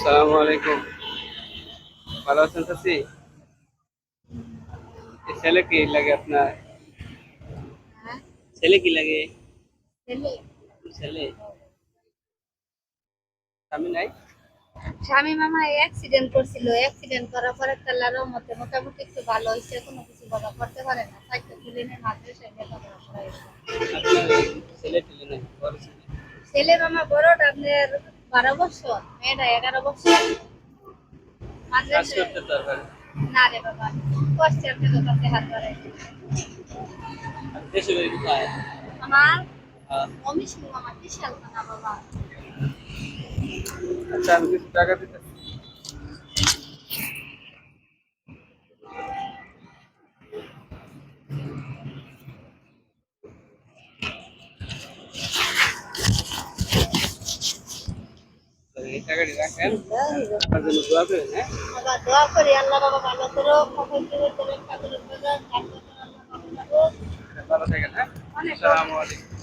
আসসালামু আলাইকুম। ভালো আছেন চাচি? এই ছেলে কি লাগে আপনার? হ্যাঁ, ছেলে কি লাগে? ছেলে ছেলে স্বামী নাই? স্বামী মামা অ্যাক্সিডেন্ট করছিল। অ্যাক্সিডেন্ট করার পরে আল্লাহর রহমতে মোটামুটি একটু ভালো হয়েছে। কোনো কিছু বাবা করতে পারে না। সাইকেল তুলে নিয়ে মাদ্রাসায় লেখাপড়া করাইছে। আপনার ছেলে টেলে নাই? বড় ছেলে? ছেলে মামা বড়টা আপনার 12 বছর, মেয়েটা 11 বছর। কাজ মাদ্রাসায় করতে দরকার। না রে বাবা, কষ্টের থেকে কাছে হাত বাড়াই। আর দেশে বাড়ি কোথায়? আমার আহ, অমিশ মামা বিশাল না বাবা। আচ্ছা, আমি কিছু টাকা দিতে। এই টাকাটি রাখেন, আপনার জন্য দোয়া করেন। হ্যাঁ, বাবা দোয়া করি আল্লাহ বাবা ভালো করো, খবর করে দেবেন, কাজের বাজার, কাজ করতে আল্লাহ ভালো করো। ভালো থাকেন। হ্যাঁ, অনেক আসসালামু আলাইকুম।